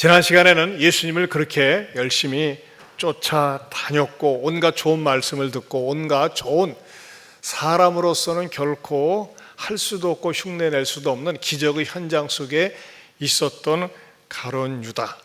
지난 시간에는 예수님을 그렇게 열심히 쫓아다녔고 온갖 좋은 말씀을 듣고 온갖 좋은 사람으로서는 결코 할 수도 없고 흉내낼 수도 없는 기적의 현장 속에 있었던 가룟 유다.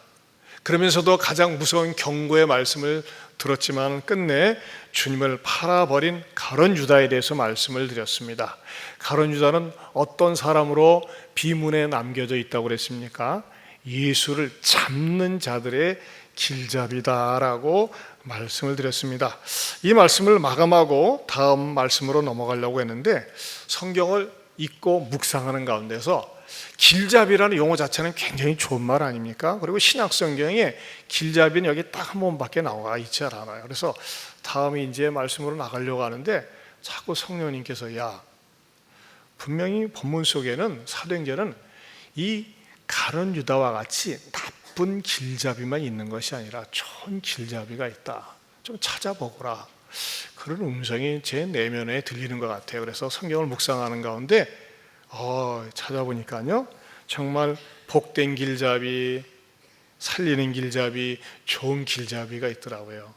그러면서도 가장 무서운 경고의 말씀을 들었지만 끝내 주님을 팔아버린 가룟 유다에 대해서 말씀을 드렸습니다. 가룟 유다는 어떤 사람으로 비문에 남겨져 있다고 그랬습니까? 예수를 잡는 자들의 길잡이다라고 말씀을 드렸습니다. 이 말씀을 마감하고 다음 말씀으로 넘어가려고 했는데, 성경을 읽고 묵상하는 가운데서 길잡이라는 용어 자체는 굉장히 좋은 말 아닙니까? 그리고 신약 성경에 길잡이는 여기 딱 한 번밖에 나와 있지 않아요. 그래서 다음에 이제 말씀으로 나가려고 하는데 자꾸 성령님께서 분명히 본문 속에는 사도행전은 이 가룟 유다와 같이 나쁜 길잡이만 있는 것이 아니라 좋은 길잡이가 있다. 좀 찾아보거라. 그런 음성이 제 내면에 들리는 것 같아요. 그래서 성경을 묵상하는 가운데 찾아보니까요, 정말 복된 길잡이, 살리는 길잡이, 좋은 길잡이가 있더라고요.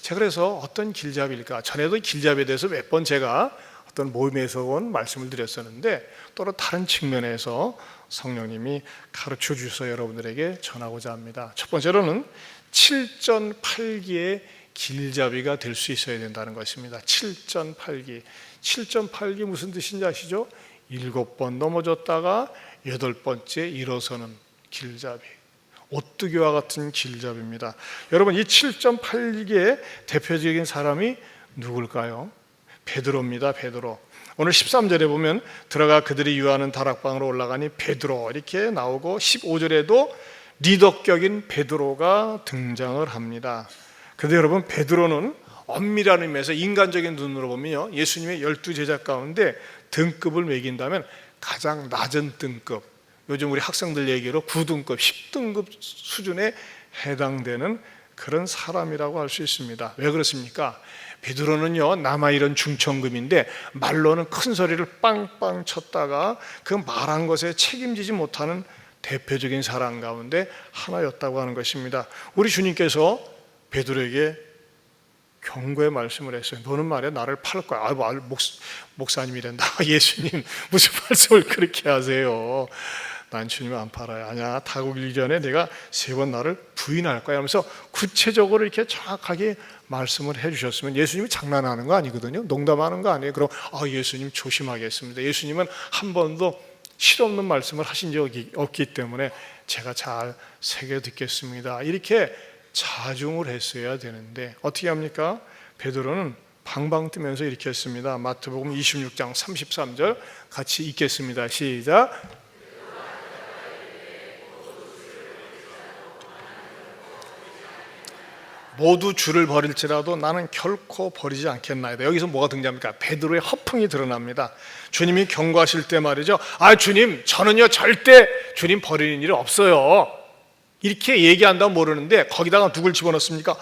제가 그래서 어떤 길잡이일까? 전에도 길잡이에 대해서 몇 번 제가 어떤 모임에서 온 말씀을 드렸었는데, 또 다른 측면에서 성령님이 가르쳐 주셔서 여러분들에게 전하고자 합니다. 첫 번째로는 7전8기의 길잡이가 될 수 있어야 된다는 것입니다. 7전8기. 7전8기 무슨 뜻인지 아시죠? 7번 넘어졌다가 8번째 일어서는 길잡이. 오뚜기와 같은 길잡이입니다. 여러분, 이 7.8기의 대표적인 사람이 누굴까요? 베드로입니다. 베드로. 오늘 13절에 보면 들어가 그들이 유하는 다락방으로 올라가니 베드로 이렇게 나오고, 15절에도 리더격인 베드로가 등장을 합니다. 그런데 여러분, 베드로는 엄밀한 의미에서 인간적인 눈으로 보면요, 예수님의 12제자 가운데 등급을 매긴다면 가장 낮은 등급, 요즘 우리 학생들 얘기로 9등급, 10등급 수준에 해당되는 그런 사람이라고 할 수 있습니다. 왜 그렇습니까? 베드로는요, 남아이런 중천금인데 말로는 큰 소리를 빵빵 쳤다가 그 말한 것에 책임지지 못하는 대표적인 사람 가운데 하나였다고 하는 것입니다. 우리 주님께서 베드로에게 경고의 말씀을 했어요. 너는 말이야 나를 팔 거야. 목사님이란다. 예수님 무슨 말씀을 그렇게 하세요? 난 주님을 안 팔아요. 아니야, 다 오기 전에 내가 3번 나를 부인할 거야 하면서 구체적으로 이렇게 정확하게 말씀을 해주셨으면, 예수님이 장난하는 거 아니거든요. 농담하는 거 아니에요. 그럼 예수님 조심하겠습니다. 예수님은 한 번도 실없는 말씀을 하신 적이 없기 때문에 제가 잘 새겨 듣겠습니다. 이렇게 자중을 했어야 되는데 어떻게 합니까? 베드로는 방방 뜨면서 이렇게 했습니다. 마태복음 26장 33절 같이 읽겠습니다. 시작. 모두 줄을 버릴지라도 나는 결코 버리지 않겠나이다. 여기서 뭐가 등장합니까? 베드로의 허풍이 드러납니다. 주님이 경고하실 때 말이죠, 주님, 저는요 절대 주님 버리는 일이 없어요. 이렇게 얘기한다면 모르는데 거기다가 누굴 집어넣습니까?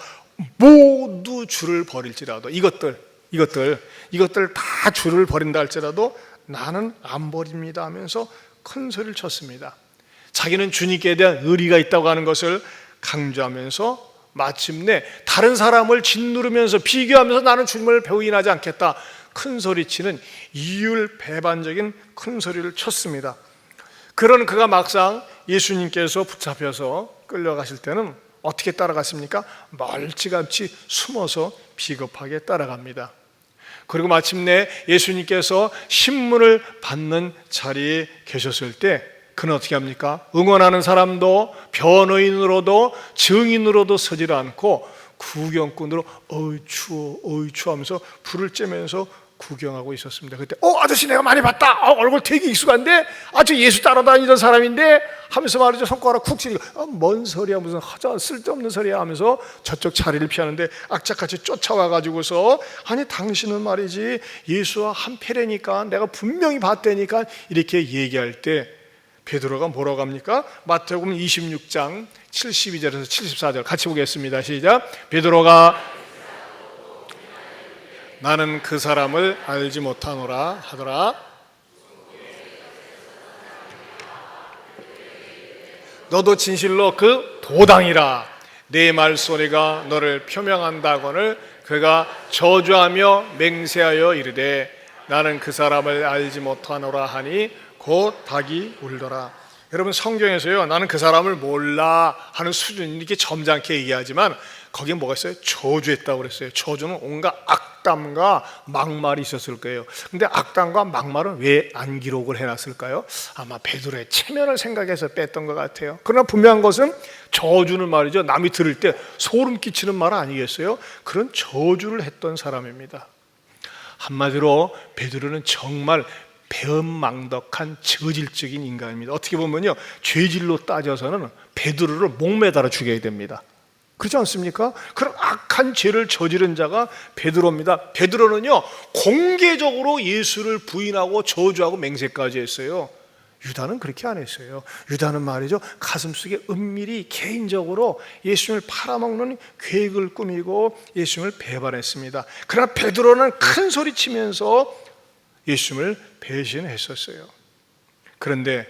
모두 줄을 버릴지라도, 이것들 다 줄을 버린다 할지라도 나는 안 버립니다 하면서 큰 소리를 쳤습니다. 자기는 주님께 대한 의리가 있다고 하는 것을 강조하면서 마침내 다른 사람을 짓누르면서 비교하면서 나는 주님을 배우인하지 않겠다, 큰 소리치는 이율배반적인 큰 소리를 쳤습니다. 그런 그가 막상 예수님께서 붙잡혀서 끌려가실 때는 어떻게 따라갔습니까? 멀찌감치 숨어서 비겁하게 따라갑니다. 그리고 마침내 예수님께서 신문을 받는 자리에 계셨을 때 그는 어떻게 합니까? 응원하는 사람도 변호인으로도 증인으로도 서질 않고 구경꾼으로 어이 추워 하면서 불을 쬐면서 구경하고 있었습니다. 그때 아저씨 내가 많이 봤다. 얼굴 되게 익숙한데 저 예수 따라다니던 사람인데 하면서 말이죠, 손가락 쿡 치니까 뭔 소리야, 무슨 쓸데없는 소리야 하면서 저쪽 자리를 피하는데 악착같이 쫓아와가지고서 아니 당신은 말이지 예수와 한패래니까 내가 분명히 봤다니까 이렇게 얘기할 때 베드로가 뭐라고 합니까? 마태복음 26장 72절에서 74절 같이 보겠습니다. 시작. 베드로가 나는 그 사람을 알지 못하노라 하더라. 너도 진실로 그 도당이라. 내 말소리가 너를 표명한다거늘 그가 저주하며 맹세하여 이르되 나는 그 사람을 알지 못하노라 하니 곧 닭이 울더라. 여러분, 성경에서요, 나는 그 사람을 몰라 하는 수준 이렇게 점잖게 얘기하지만 거기에 뭐가 있어요? 저주했다고 그랬어요. 저주는 온갖 악담과 막말이 있었을 거예요. 근데 악담과 막말은 왜 안 기록을 해놨을까요? 아마 베드로의 체면을 생각해서 뺐던 것 같아요. 그러나 분명한 것은 저주는 말이죠, 남이 들을 때 소름 끼치는 말 아니겠어요? 그런 저주를 했던 사람입니다. 한마디로 베드로는 정말 배은망덕한 저질적인 인간입니다. 어떻게 보면요, 죄질로 따져서는 베드로를 목매달아 죽여야 됩니다. 그렇지 않습니까? 그런 악한 죄를 저지른 자가 베드로입니다. 베드로는요, 공개적으로 예수를 부인하고 저주하고 맹세까지 했어요. 유다는 그렇게 안 했어요. 유다는 말이죠, 가슴속에 은밀히 개인적으로 예수님을 팔아먹는 계획을 꾸미고 예수님을 배반했습니다. 그러나 베드로는 큰 소리 치면서 예수님을 배신했었어요. 그런데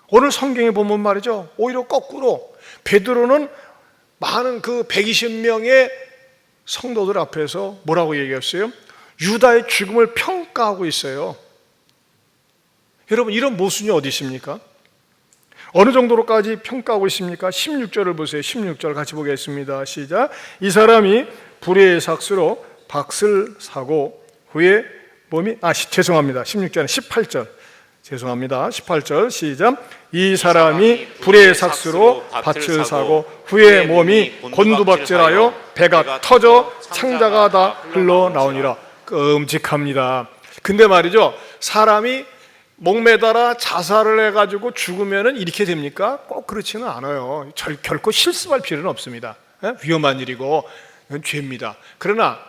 오늘 성경에 보면 말이죠, 오히려 거꾸로 베드로는 많은 그 120명의 성도들 앞에서 뭐라고 얘기했어요? 유다의 죽음을 평가하고 있어요. 여러분, 이런 모순이 어디 있습니까? 어느 정도로까지 평가하고 있습니까? 16절을 보세요. 16절 같이 보겠습니다. 시작. 이 사람이 불의의 삭수로 밭을 사고 후에 몸이 죄송합니다. 16절은 18절. 죄송합니다. 18절 시작. 이 사람이 불의의 삭수로 밭을 사고 후에 몸이 곤두박질하여 배가 터져 창자가 다 흘러나오니라. 끔찍합니다. 근데 말이죠, 사람이 목매달아 자살을 해가지고 죽으면 이렇게 됩니까? 꼭 그렇지는 않아요. 결코 실습할 필요는 없습니다. 위험한 일이고 이건 죄입니다. 그러나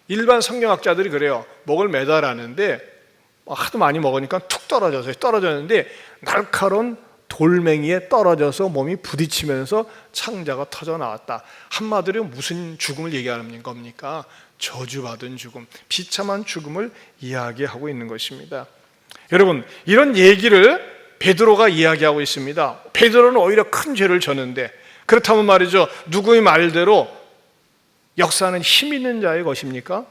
일반 성경학자들이 그래요. 목을 매달았는데 하도 많이 먹으니까 툭 떨어졌는데 날카로운 돌멩이에 떨어져서 몸이 부딪히면서 창자가 터져 나왔다. 한마디로 무슨 죽음을 얘기하는 겁니까? 저주받은 죽음, 비참한 죽음을 이야기하고 있는 것입니다. 여러분, 이런 얘기를 베드로가 이야기하고 있습니다. 베드로는 오히려 큰 죄를 졌는데, 그렇다면 말이죠, 누구의 말대로 역사는 힘 있는 자의 것입니까?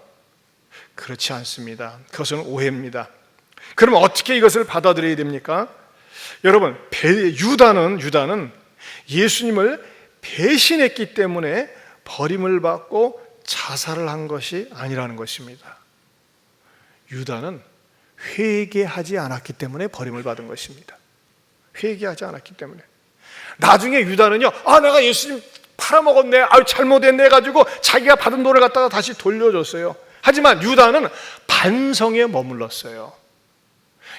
그렇지 않습니다. 그것은 오해입니다. 그러면 어떻게 이것을 받아들여야 됩니까? 여러분, 유다는 예수님을 배신했기 때문에 버림을 받고 자살을 한 것이 아니라는 것입니다. 유다는 회개하지 않았기 때문에 버림을 받은 것입니다. 회개하지 않았기 때문에. 나중에 유다는요, 내가 예수님 팔아먹었네, 잘못했네 해가지고 자기가 받은 돈을 갖다가 다시 돌려줬어요. 하지만 유다는 반성에 머물렀어요.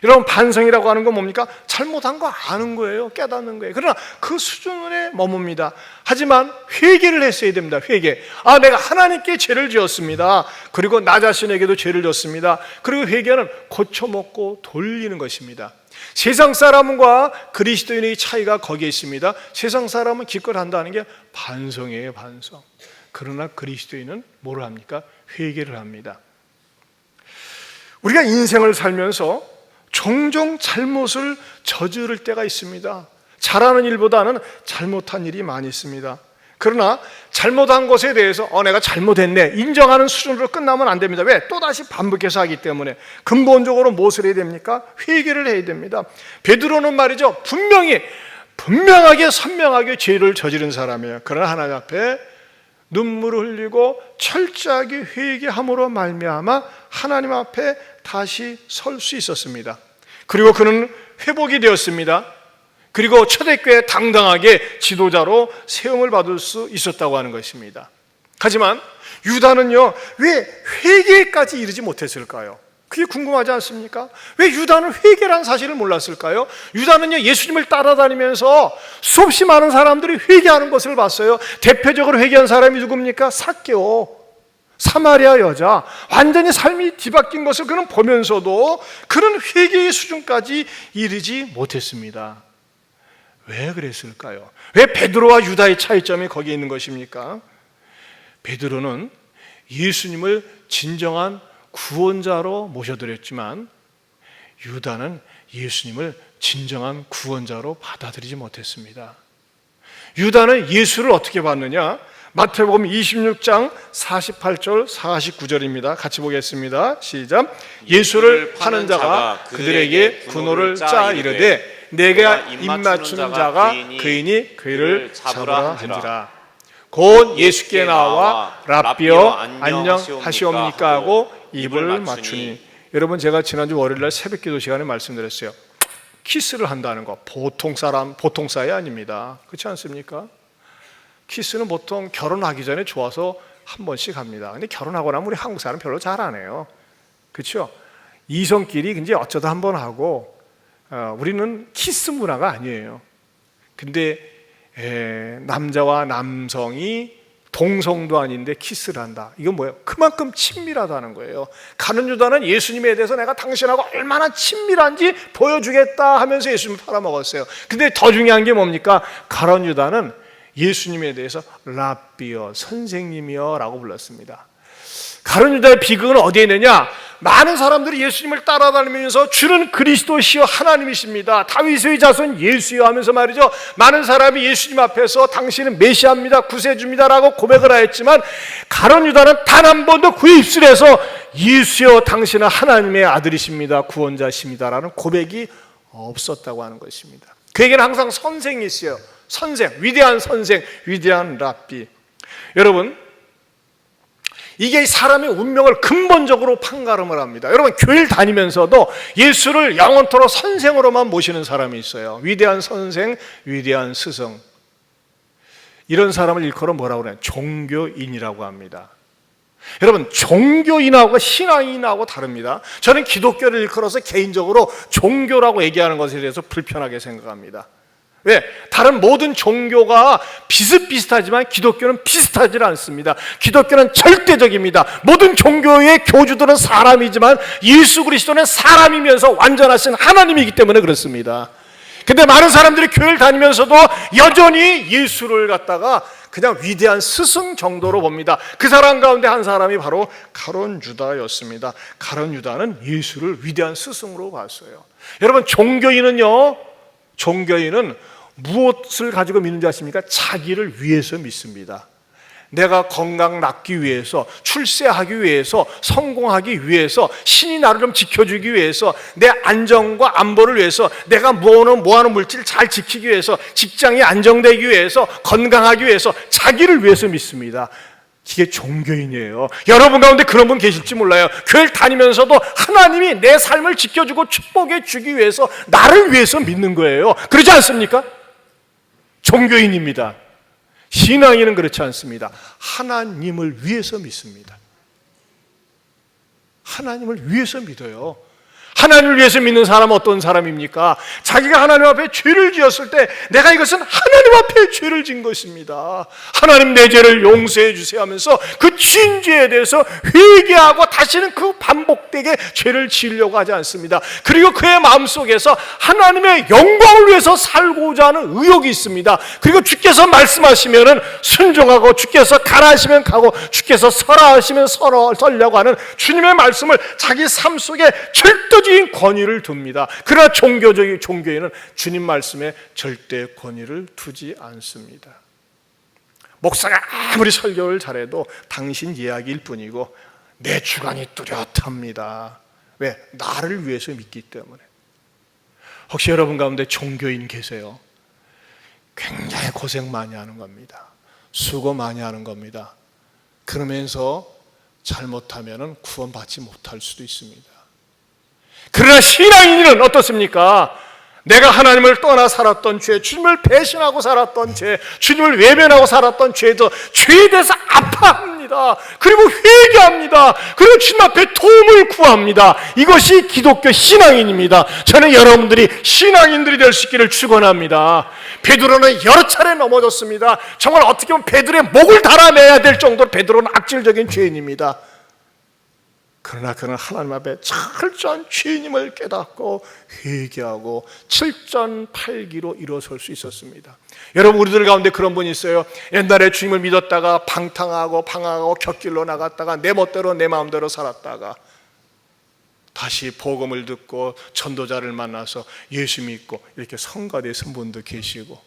여러분, 반성이라고 하는 건 뭡니까? 잘못한 거 아는 거예요. 깨닫는 거예요. 그러나 그 수준에 머뭅니다. 하지만 회개를 했어야 됩니다. 회개. 내가 하나님께 죄를 지었습니다. 그리고 나 자신에게도 죄를 졌습니다. 그리고 회개는 고쳐먹고 돌리는 것입니다. 세상 사람과 그리스도인의 차이가 거기에 있습니다. 세상 사람은 기껏 한다는 게 반성이에요, 반성. 그러나 그리스도인은 뭐를 합니까? 회개를 합니다. 우리가 인생을 살면서 종종 잘못을 저지를 때가 있습니다. 잘하는 일보다는 잘못한 일이 많이 있습니다. 그러나 잘못한 것에 대해서 내가 잘못했네 인정하는 수준으로 끝나면 안 됩니다. 왜? 또다시 반복해서 하기 때문에. 근본적으로 무엇을 해야 됩니까? 회개를 해야 됩니다. 베드로는 말이죠, 분명하게 선명하게 죄를 저지른 사람이에요. 그러나 하나님 앞에 눈물을 흘리고 철저하게 회개함으로 말미암아 하나님 앞에 다시 설 수 있었습니다. 그리고 그는 회복이 되었습니다. 그리고 초대교회 당당하게 지도자로 세움을 받을 수 있었다고 하는 것입니다. 하지만 유다는요, 왜 회개까지 이르지 못했을까요? 그게 궁금하지 않습니까? 왜 유다는 회개라는 사실을 몰랐을까요? 유다는요, 예수님을 따라다니면서 수없이 많은 사람들이 회개하는 것을 봤어요. 대표적으로 회개한 사람이 누굽니까? 삭개오, 사마리아 여자. 완전히 삶이 뒤바뀐 것을 그는 보면서도 그는 회개의 수준까지 이르지 못했습니다. 왜 그랬을까요? 왜 베드로와 유다의 차이점이 거기에 있는 것입니까? 베드로는 예수님을 진정한 구원자로 모셔드렸지만 유다는 예수님을 진정한 구원자로 받아들이지 못했습니다. 유다는 예수를 어떻게 봤느냐? 마태복음 26장 48절 49절입니다. 같이 보겠습니다. 시작. 예수를 파는 자가 그들에게 군호를 짜 이르되 내가 입맞추는 자가 그이니 그를 잡으라 한지라. 곧 예수께 나와 랍비여 안녕하시옵니까 하고 입을 맞추니. 여러분, 제가 지난주 월요일날 새벽기도 시간에 말씀드렸어요. 키스를 한다는 거 보통 사이 아닙니다. 그렇지 않습니까? 키스는 보통 결혼하기 전에 좋아서 한 번씩 합니다. 근데 결혼하고 나면 우리 한국 사람 별로 잘 안 해요. 그렇죠? 이성끼리 이제 어쩌다 한 번 하고, 우리는 키스 문화가 아니에요. 근데 남자와 남성이 동성도 아닌데 키스를 한다. 이건 뭐예요? 그만큼 친밀하다는 거예요. 가룟 유다는 예수님에 대해서 내가 당신하고 얼마나 친밀한지 보여주겠다 하면서 예수님을 팔아먹었어요. 근데 더 중요한 게 뭡니까? 가룟 유다는 예수님에 대해서 랍비여, 선생님이여 라고 불렀습니다. 가룟 유다의 비극은 어디에 있느냐? 많은 사람들이 예수님을 따라다니면서 주는 그리스도시여 하나님이십니다, 다윗의 자손 예수여 하면서 말이죠, 많은 사람이 예수님 앞에서 당신은 메시아입니다, 구세주입니다 라고 고백을 하였지만 가룟 유다는 단 한 번도 그의 입술에서 예수여 당신은 하나님의 아들이십니다, 구원자십니다 라는 고백이 없었다고 하는 것입니다. 그에게는 항상 선생이 있어요. 선생, 위대한 선생, 위대한 랍비. 여러분, 이게 사람의 운명을 근본적으로 판가름을 합니다. 여러분, 교회를 다니면서도 예수를 영원토록 선생으로만 모시는 사람이 있어요. 위대한 선생, 위대한 스승. 이런 사람을 일컬어 뭐라고 그래요? 종교인이라고 합니다. 여러분, 종교인하고 신앙인하고 다릅니다. 저는 기독교를 일컬어서 개인적으로 종교라고 얘기하는 것에 대해서 불편하게 생각합니다. 왜? 다른 모든 종교가 비슷비슷하지만 기독교는 비슷하지 않습니다. 기독교는 절대적입니다. 모든 종교의 교주들은 사람이지만 예수 그리스도는 사람이면서 완전하신 하나님이기 때문에 그렇습니다. 근데 많은 사람들이 교회를 다니면서도 여전히 예수를 갖다가 그냥 위대한 스승 정도로 봅니다. 그 사람 가운데 한 사람이 바로 가룟 유다였습니다. 가룟 유다는 예수를 위대한 스승으로 봤어요. 여러분, 종교인은 무엇을 가지고 믿는지 아십니까? 자기를 위해서 믿습니다. 내가 건강 낳기 위해서, 출세하기 위해서, 성공하기 위해서, 신이 나를 좀 지켜주기 위해서, 내 안정과 안보를 위해서, 내가 모아놓은 물질을 잘 지키기 위해서, 직장이 안정되기 위해서, 건강하기 위해서, 자기를 위해서 믿습니다. 이게 종교인이에요. 여러분 가운데 그런 분 계실지 몰라요. 교회를 다니면서도 하나님이 내 삶을 지켜주고 축복해 주기 위해서 나를 위해서 믿는 거예요. 그렇지 않습니까? 종교인입니다. 신앙인은 그렇지 않습니다. 하나님을 위해서 믿습니다. 하나님을 위해서 믿어요. 하나님을 위해서 믿는 사람은 어떤 사람입니까? 자기가 하나님 앞에 죄를 지었을 때 내가 이것은 하나님 앞에 죄를 진 것입니다, 하나님 내 죄를 용서해 주세요 하면서 그 진 죄에 대해서 회개하고 다시는 그 반복되게 죄를 지으려고 하지 않습니다. 그리고 그의 마음속에서 하나님의 영광을 위해서 살고자 하는 의욕이 있습니다. 그리고 주께서 말씀하시면 순종하고, 주께서 가라 하시면 가고, 주께서 서라 하시면 서려고 하는 주님의 말씀을 자기 삶 속에 절대적인 권위를 둡니다. 그러나 종교인은 주님 말씀에 절대 권위를 두지 않습니다. 목사가 아무리 설교를 잘해도 당신 이야기일 뿐이고 내 주관이 뚜렷합니다. 왜? 나를 위해서 믿기 때문에. 혹시 여러분 가운데 종교인 계세요? 굉장히 고생 많이 하는 겁니다. 수고 많이 하는 겁니다. 그러면서 잘못하면 구원받지 못할 수도 있습니다. 그러나 신앙인은 어떻습니까? 내가 하나님을 떠나 살았던 죄, 주님을 배신하고 살았던 죄, 주님을 외면하고 살았던 죄도 죄에 대해서 아파합니다. 그리고 회개합니다. 그리고 주님 앞에 도움을 구합니다. 이것이 기독교 신앙인입니다. 저는 여러분들이 신앙인들이 될 수 있기를 축원합니다. 베드로는 여러 차례 넘어졌습니다. 정말 어떻게 보면 베드로의 목을 달아내야 될 정도로 베드로는 악질적인 죄인입니다. 그러나 그는 하나님 앞에 철저한 죄인임을 깨닫고 회개하고 7전8기로 일어설 수 있었습니다. 여러분, 우리들 가운데 그런 분이 있어요. 옛날에 주님을 믿었다가 방탕하고 방황하고 곁길로 나갔다가 내 멋대로 내 마음대로 살았다가 다시 복음을 듣고 전도자를 만나서 예수 믿고 이렇게 성가대 선 분도 계시고,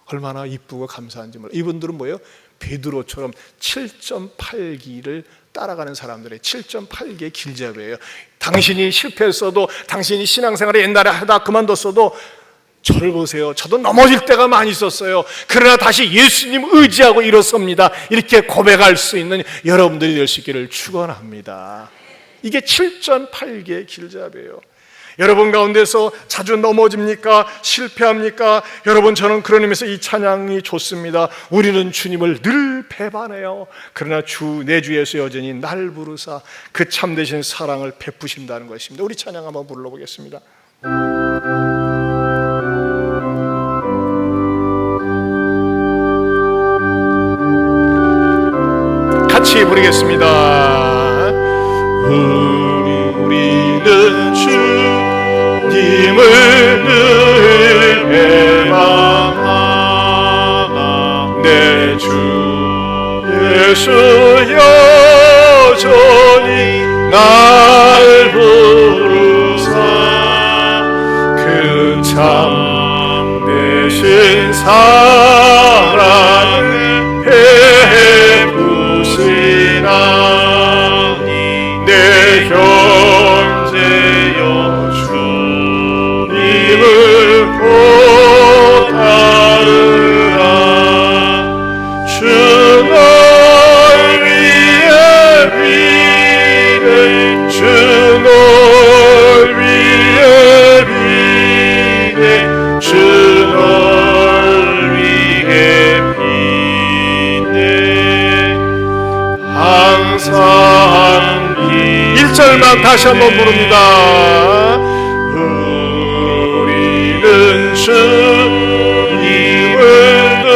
얼마나 이쁘고 감사한지 몰라요. 이분들은 뭐예요? 베드로처럼 7.8기를 따라가는 사람들의 7.8기의 길잡이에요. 당신이 실패했어도, 당신이 신앙생활을 옛날에 하다 그만뒀어도 저를 보세요. 저도 넘어질 때가 많이 있었어요. 그러나 다시 예수님 의지하고 일어섭니다. 이렇게 고백할 수 있는 여러분들이 될 수 있기를 축원합니다. 이게 7.8기의 길잡이에요. 여러분 가운데서 자주 넘어집니까? 실패합니까? 여러분, 저는 그런 의미에서 이 찬양이 좋습니다. 우리는 주님을 늘 배반해요. 그러나 내 주에서 여전히 날 부르사 그 참되신 사랑을 베푸신다는 것입니다. 우리 찬양 한번 불러보겠습니다. 같이 부르겠습니다. 우리는 주님을 늘 배반하나 내 주 예수 여전히 날 부르사 그 참되신 사랑을 베푸시나니 내 형제여 주님을 고따르라 주 널 위해 비네 주 널 위해 비네 주 널 위해 비네 항상 1절만 다시 한번 부릅니다. 우리는 주님을 늘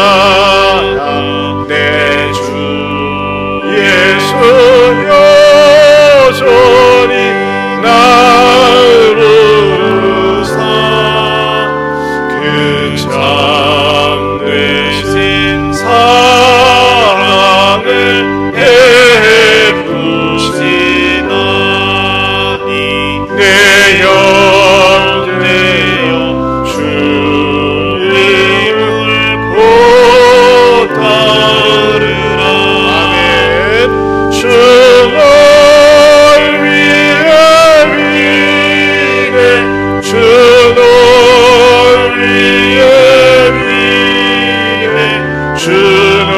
배반하나 내 주 예수 여전히 날 부르사 그 참되신 사랑을 베푸시나니 내 형제여 주님을 고따르라 아멘 주 널 위해 비네 주 널 위해 비네 주 널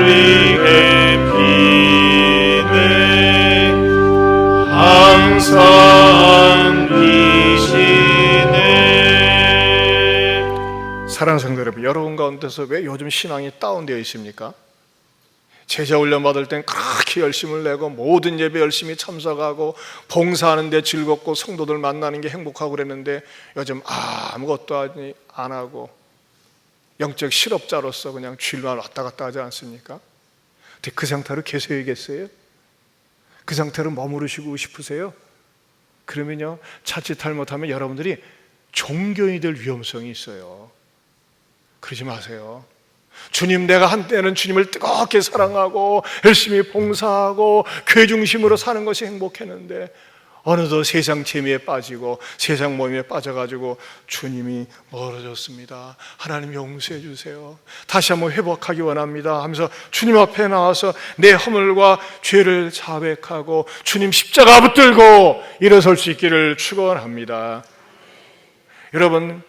위해 비네 항상 비시네. 사랑하는 성도 여러분, 여러분 가운데서 왜 요즘 신앙이 다운되어 있습니까? 제자 훈련 받을 땐 그렇게 열심을 내고 모든 예배 열심히 참석하고 봉사하는 데 즐겁고 성도들 만나는 게 행복하고 그랬는데 요즘 아무것도 안 하고 영적 실업자로서 그냥 주일만 왔다 갔다 하지 않습니까? 근데 그 상태로 계셔야겠어요? 그 상태로 머무르시고 싶으세요? 그러면요, 자칫 잘못하면 여러분들이 종교인이 될 위험성이 있어요. 그러지 마세요. 주님, 내가 한때는 주님을 뜨겁게 사랑하고 열심히 봉사하고 교회 중심으로 사는 것이 행복했는데 어느덧 세상 재미에 빠지고 세상 모임에 빠져가지고 주님이 멀어졌습니다. 하나님 용서해 주세요. 다시 한번 회복하기 원합니다 하면서 주님 앞에 나와서 내 허물과 죄를 자백하고 주님 십자가 붙들고 일어설 수 있기를 축원합니다. 여러분,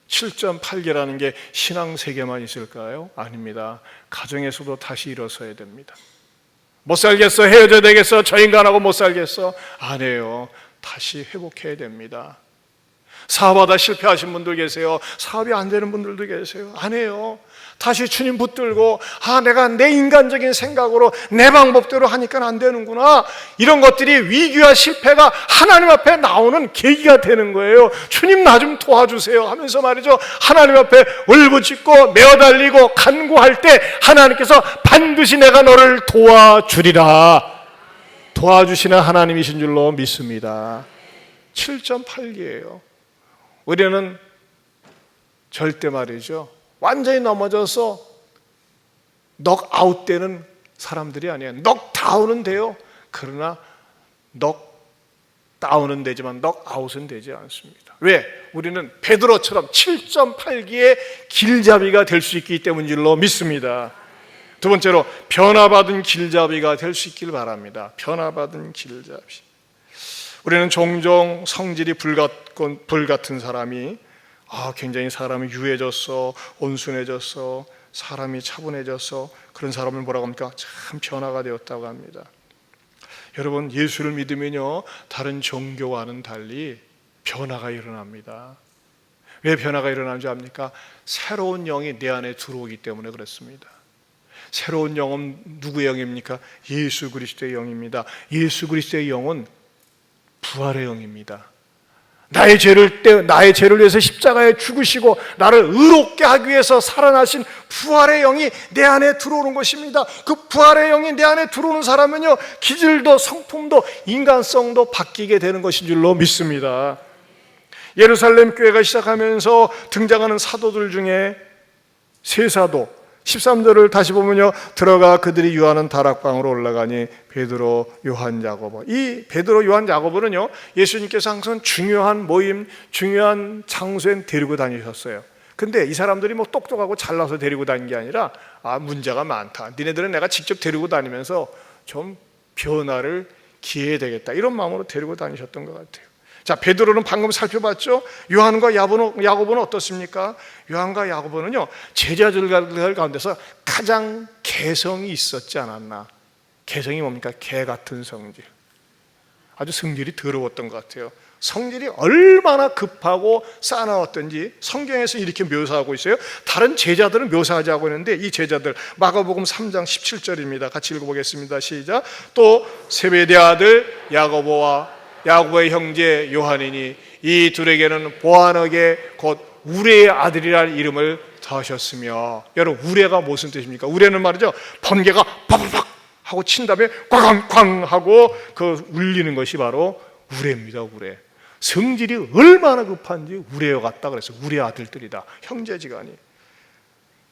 7.8개라는 게 신앙 세계만 있을까요? 아닙니다. 가정에서도 다시 일어서야 됩니다. 못 살겠어, 헤어져야 되겠어, 저 인간하고 못 살겠어, 안 해요. 다시 회복해야 됩니다. 사업하다 실패하신 분들 계세요. 사업이 안 되는 분들도 계세요. 안 해요. 다시 주님 붙들고 내가 내 인간적인 생각으로 내 방법대로 하니까 안 되는구나. 이런 것들이 위기와 실패가 하나님 앞에 나오는 계기가 되는 거예요. 주님 나 좀 도와주세요 하면서 말이죠, 하나님 앞에 울부짖고 메어달리고 간구할 때 하나님께서 반드시 내가 너를 도와주리라. 도와주시는 하나님이신 줄로 믿습니다. 7.8기예요. 우리는 절대 말이죠, 완전히 넘어져서 넉아웃되는 사람들이 아니에요. 넉다운은 돼요. 그러나 넉다운은 되지만 넉아웃은 되지 않습니다. 왜? 우리는 베드로처럼 7.8기의 길잡이가 될 수 있기 때문인 줄로 믿습니다. 두 번째로 변화받은 길잡이가 될 수 있길 바랍니다. 변화받은 길잡이. 우리는 종종 성질이 불같은 사람이 굉장히 사람이 유해졌어, 온순해졌어, 사람이 차분해졌어, 그런 사람을 뭐라고 합니까? 참 변화가 되었다고 합니다. 여러분, 예수를 믿으면요, 다른 종교와는 달리 변화가 일어납니다. 왜 변화가 일어나는지 압니까? 새로운 영이 내 안에 들어오기 때문에 그렇습니다. 새로운 영은 누구의 영입니까? 예수 그리스도의 영입니다. 예수 그리스도의 영은 부활의 영입니다. 나의 죄를 위해서 십자가에 죽으시고 나를 의롭게 하기 위해서 살아나신 부활의 영이 내 안에 들어오는 것입니다. 그 부활의 영이 내 안에 들어오는 사람은요, 기질도 성품도 인간성도 바뀌게 되는 것인 줄로 믿습니다. 예루살렘 교회가 시작하면서 등장하는 사도들 중에 세 사도, 13절을 다시 보면요, 들어가 그들이 유하는 다락방으로 올라가니 베드로, 요한, 야고보. 이 베드로, 요한, 야고보는요, 예수님께서 항상 중요한 모임, 중요한 장소엔 데리고 다니셨어요. 근데 이 사람들이 뭐 똑똑하고 잘나서 데리고 다닌 게 아니라 문제가 많다, 니네들은 내가 직접 데리고 다니면서 좀 변화를 기해야 되겠다, 이런 마음으로 데리고 다니셨던 것 같아요. 자, 베드로는 방금 살펴봤죠. 요한과 야고보는 어떻습니까? 요한과 야고보는요, 제자들 가운데서 가장 개성이 있었지 않았나. 개성이 뭡니까? 개 같은 성질. 아주 성질이 더러웠던 것 같아요. 성질이 얼마나 급하고 싸나웠던지 성경에서 이렇게 묘사하고 있어요. 다른 제자들은 묘사하지 않고 있는데 이 제자들, 마가복음 3장 17절입니다. 같이 읽어보겠습니다. 시작. 또 세베대 아들 야고보의 형제 요한이니 이 둘에게는 보아너게 곧 우레의 아들이라는 이름을 더하셨으며. 여러분, 우레가 무슨 뜻입니까? 우레는 말이죠, 번개가 바바박 하고 친 다음에 꽝꽝 하고 그 울리는 것이 바로 우레입니다. 우레. 성질이 얼마나 급한지 우레와 같다 그래서 우레 아들들이다, 형제지간이.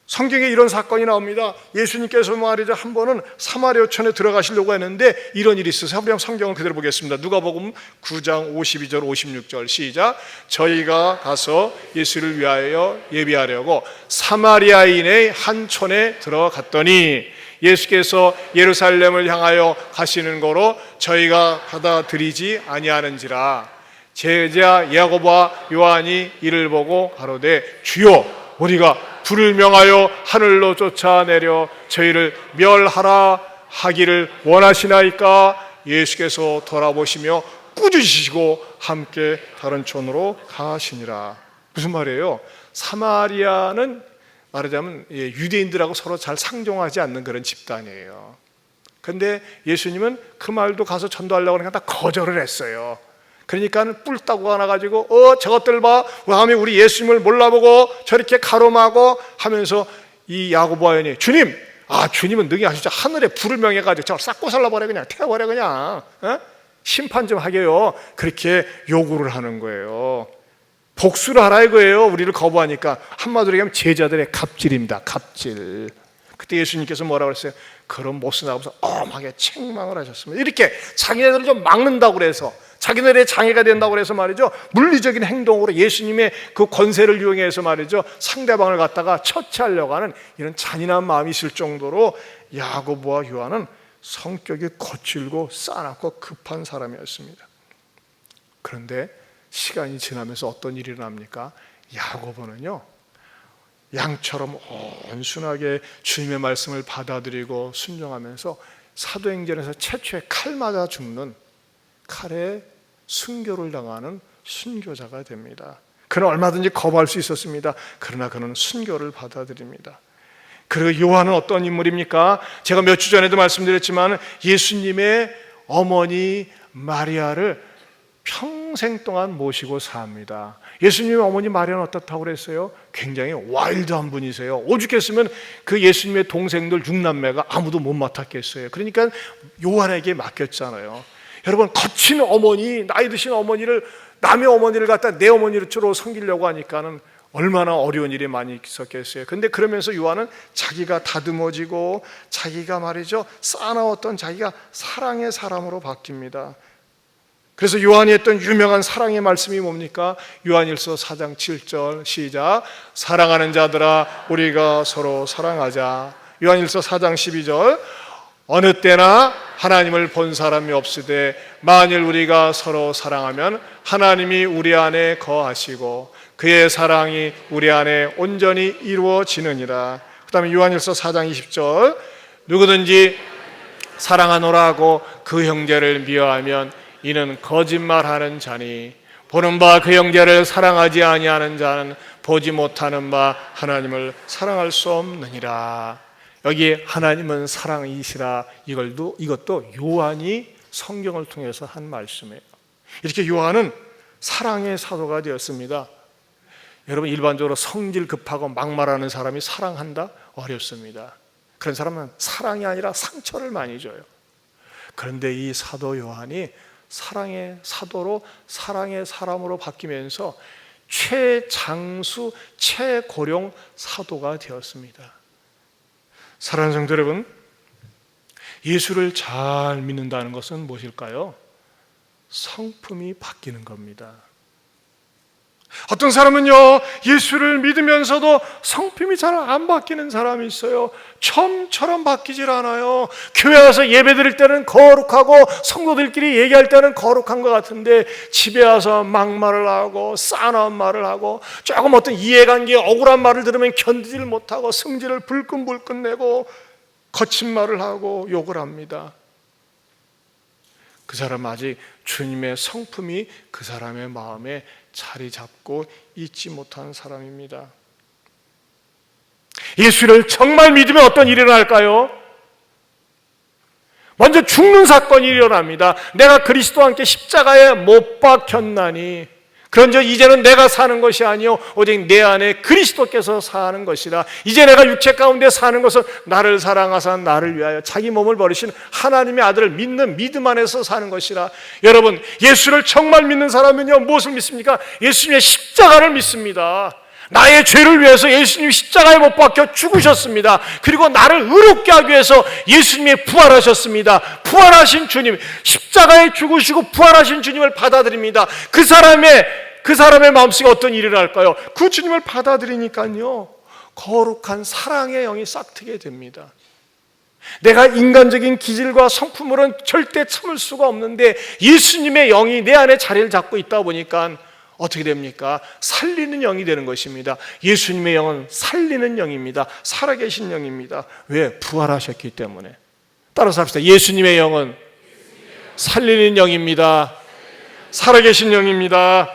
성경에 이런 사건이 나옵니다. 예수님께서 말이죠, 한 번은 사마리아촌에 들어가시려고 했는데 이런 일이 있어서 한번 성경을 그대로 보겠습니다. 누가복음 9장 52절 56절 시작. 저희가 가서 예수를 위하여 예비하려고 사마리아인의 한 촌에 들어갔더니 예수께서 예루살렘을 향하여 가시는 거로 저희가 받아들이지 아니하는지라. 제자 야고보와 요한이 이를 보고 가로되 주여, 우리가 불을 명하여 하늘로 쫓아내려 저희를 멸하라 하기를 원하시나이까? 예수께서 돌아보시며 꾸짖으시고 함께 다른 촌으로 가시니라. 무슨 말이에요? 사마리아는 말하자면 유대인들하고 서로 잘 상종하지 않는 그런 집단이에요. 그런데 예수님은 그 말도 가서 전도하려고 하니까 다 거절을 했어요. 그러니까 뿔 따고 하나가지고 저것들 봐, 감히 우리 예수님을 몰라보고 저렇게 가로막고 하면서 이 야고보와 요한이 주님은 능히 하시죠. 하늘에 불을 명해가지고 저걸 싹고 살라버려, 그냥 태워버려, 그냥 심판 좀 하게요. 그렇게 요구를 하는 거예요. 복수를 하라 이거예요. 우리를 거부하니까. 한마디로 얘기하면 제자들의 갑질입니다. 갑질. 그때 예수님께서 뭐라고 그랬어요? 그런 못을 나가면서 엄하게 책망을 하셨습니다. 이렇게 자기네들을 좀 막는다고 그래서, 자기네들의 장애가 된다고 그래서 말이죠, 물리적인 행동으로 예수님의 그 권세를 이용해서 말이죠, 상대방을 갖다가 처치하려고 하는 이런 잔인한 마음이 있을 정도로 야고보와 요한은 성격이 거칠고 싸납고 급한 사람이었습니다. 그런데 시간이 지나면서 어떤 일이 일어납니까? 야고보는요, 양처럼 온순하게 주님의 말씀을 받아들이고 순종하면서 사도행전에서 최초의 칼 맞아 죽는, 칼에 순교를 당하는 순교자가 됩니다. 그는 얼마든지 거부할 수 있었습니다. 그러나 그는 순교를 받아들입니다. 그리고 요한은 어떤 인물입니까? 제가 몇 주 전에도 말씀드렸지만 예수님의 어머니 마리아를 평생 동안 모시고 삽니다. 예수님의 어머니 마리아는 어떻다고 그랬어요? 굉장히 와일드한 분이세요. 오죽했으면 그 예수님의 동생들 6남매가 아무도 못 맡았겠어요. 그러니까 요한에게 맡겼잖아요. 여러분, 거친 어머니, 나이 드신 어머니를, 남의 어머니를 갖다 내 어머니로 섬기려고 하니까는 얼마나 어려운 일이 많이 있었겠어요. 근데 그러면서 요한은 자기가 다듬어지고 자기가 말이죠, 쌓아놓았던 자기가 사랑의 사람으로 바뀝니다. 그래서 요한이 했던 유명한 사랑의 말씀이 뭡니까? 요한일서 4장 7절 시작. 사랑하는 자들아 우리가 서로 사랑하자. 요한일서 4장 12절 어느 때나 하나님을 본 사람이 없으되 만일 우리가 서로 사랑하면 하나님이 우리 안에 거하시고 그의 사랑이 우리 안에 온전히 이루어지느니라. 그 다음에 요한일서 4장 20절 누구든지 사랑하노라 하고 그 형제를 미워하면 이는 거짓말하는 자니 보는 바 그 형제를 사랑하지 아니하는 자는 보지 못하는 바 하나님을 사랑할 수 없느니라. 여기 하나님은 사랑이시라, 이것도 요한이 성경을 통해서 한 말씀이에요. 이렇게 요한은 사랑의 사도가 되었습니다. 여러분, 일반적으로 성질 급하고 막말하는 사람이 사랑한다? 어렵습니다. 그런 사람은 사랑이 아니라 상처를 많이 줘요. 그런데 이 사도 요한이 사랑의 사도로, 사랑의 사람으로 바뀌면서 최장수, 최고령 사도가 되었습니다. 사랑하는 성도 여러분, 예수를 잘 믿는다는 것은 무엇일까요? 성품이 바뀌는 겁니다. 어떤 사람은요, 예수를 믿으면서도 성품이 잘 안 바뀌는 사람이 있어요. 처음처럼 바뀌질 않아요. 교회 와서 예배 드릴 때는 거룩하고 성도들끼리 얘기할 때는 거룩한 것 같은데 집에 와서 막말을 하고 싸나운 말을 하고 조금 어떤 이해관계에 억울한 말을 들으면 견디질 못하고 성질을 불끈불끈 내고 거친 말을 하고 욕을 합니다. 그 사람 아직 주님의 성품이 그 사람의 마음에 자리 잡고 있지 못한 사람입니다. 예수를 정말 믿으면 어떤 일이 일어날까요? 먼저 죽는 사건이 일어납니다. 내가 그리스도와 함께 십자가에 못 박혔나니 그런즉 이제는 내가 사는 것이 아니요 오직 내 안에 그리스도께서 사는 것이라. 이제 내가 육체 가운데 사는 것은 나를 사랑하사 나를 위하여 자기 몸을 버리신 하나님의 아들을 믿는 믿음 안에서 사는 것이라. 여러분, 예수를 정말 믿는 사람은요 무엇을 믿습니까? 예수님의 십자가를 믿습니다. 나의 죄를 위해서 예수님이 십자가에 못 박혀 죽으셨습니다. 그리고 나를 의롭게 하기 위해서 예수님이 부활하셨습니다. 부활하신 주님, 십자가에 죽으시고 부활하신 주님을 받아들입니다. 그 사람의 마음속에 어떤 일이 일어날까요? 그 주님을 받아들이니까요 거룩한 사랑의 영이 싹트게 됩니다. 내가 인간적인 기질과 성품으로는 절대 참을 수가 없는데 예수님의 영이 내 안에 자리를 잡고 있다 보니까 어떻게 됩니까? 살리는 영이 되는 것입니다. 예수님의 영은 살리는 영입니다. 살아계신 영입니다. 왜? 부활하셨기 때문에. 따라서 합시다. 예수님의 영은 살리는 영입니다. 살아계신 영입니다.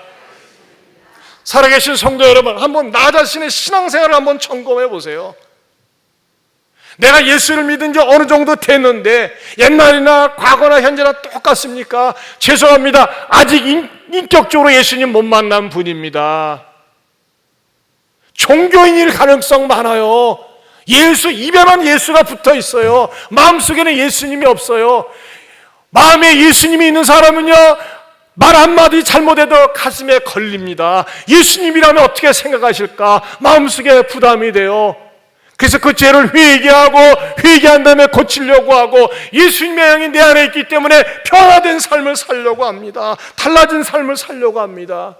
살아계신 성도 여러분, 한번 나 자신의 신앙생활을 한번 점검해 보세요. 내가 예수를 믿은 지 어느 정도 됐는데 옛날이나 과거나 현재나 똑같습니까? 죄송합니다. 아직 인격적으로 예수님 못 만난 분입니다. 종교인일 가능성 많아요. 입에만 예수가 붙어 있어요. 마음속에는 예수님이 없어요. 마음에 예수님이 있는 사람은요 말 한마디 잘못해도 가슴에 걸립니다. 예수님이라면 어떻게 생각하실까? 마음속에 부담이 돼요. 그래서 그 죄를 회개한 다음에 고치려고 하고 예수님의 영이 내 안에 있기 때문에 변화된 삶을 살려고 합니다. 달라진 삶을 살려고 합니다.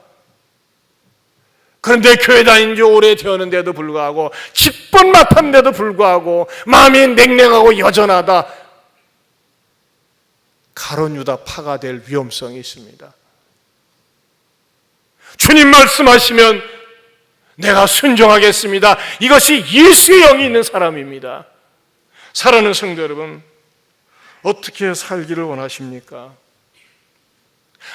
그런데 교회 다닌 지 오래되었는데도 불구하고 10분 맡았는데도 불구하고 마음이 냉랭하고 여전하다. 가룟 유다 파가 될 위험성이 있습니다. 주님 말씀하시면 내가 순종하겠습니다. 이것이 예수의 영이 있는 사람입니다. 사랑하는 성도 여러분, 어떻게 살기를 원하십니까?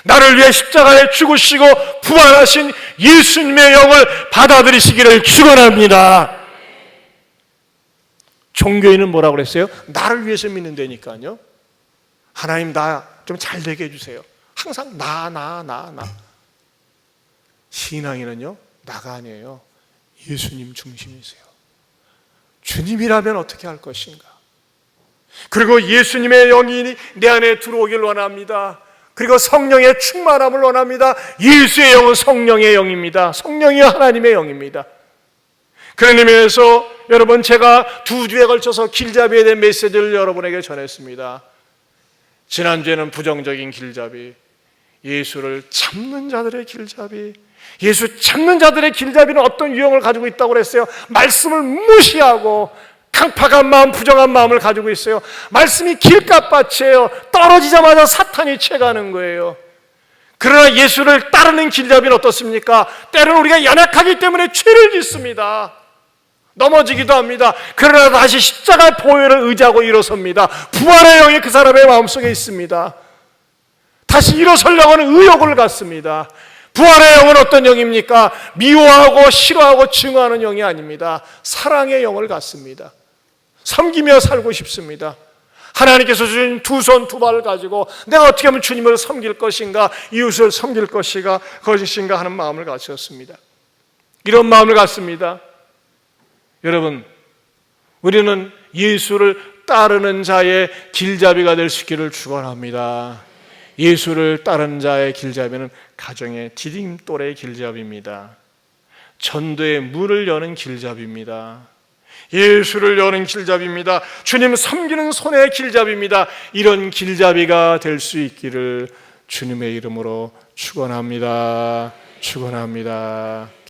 나를 위해 십자가에 죽으시고 부활하신 예수님의 영을 받아들이시기를 축원합니다. 종교인은 뭐라고 그랬어요? 나를 위해서 믿는다니까요. 하나님 나 좀 잘 되게 해주세요. 항상 나. 신앙인은요 나가 아니에요. 예수님 중심이세요. 주님이라면 어떻게 할 것인가? 그리고 예수님의 영이 내 안에 들어오길 원합니다. 그리고 성령의 충만함을 원합니다. 예수의 영은 성령의 영입니다. 성령이 하나님의 영입니다. 그런 의미에서 여러분, 제가 2주에 걸쳐서 길잡이에 대한 메시지를 여러분에게 전했습니다. 지난주에는 부정적인 길잡이, 예수를 잡는 자들의 길잡이. 예수 잡는 자들의 길잡이는 어떤 유형을 가지고 있다고 그랬어요? 말씀을 무시하고 강팍한 마음, 부정한 마음을 가지고 있어요. 말씀이 길값밭이에요. 떨어지자마자 사탄이 채가는 거예요. 그러나 예수를 따르는 길잡이는 어떻습니까? 때로는 우리가 연약하기 때문에 죄를 짓습니다. 넘어지기도 합니다. 그러나 다시 십자가 보혈을 의지하고 일어섭니다. 부활의 영이 그 사람의 마음속에 있습니다. 다시 일어서려고 하는 의욕을 갖습니다. 부활의 영은 어떤 영입니까? 미워하고 싫어하고 증오하는 영이 아닙니다. 사랑의 영을 갖습니다. 섬기며 살고 싶습니다. 하나님께서 주신 두 손 두 발을 가지고 내가 어떻게 하면 주님을 섬길 것인가, 이웃을 섬길 것인가 하는 마음을 가졌습니다. 이런 마음을 갖습니다. 여러분, 우리는 예수를 따르는 자의 길잡이가 될 수 있기를 축원합니다. 예수를 따르는 자의 길잡이는 가정의 디딤돌의 길잡이입니다. 전도의 문을 여는 길잡이입니다. 예수를 여는 길잡이입니다. 주님 섬기는 손의 길잡이입니다. 이런 길잡이가 될 수 있기를 주님의 이름으로 축원합니다. 축원합니다.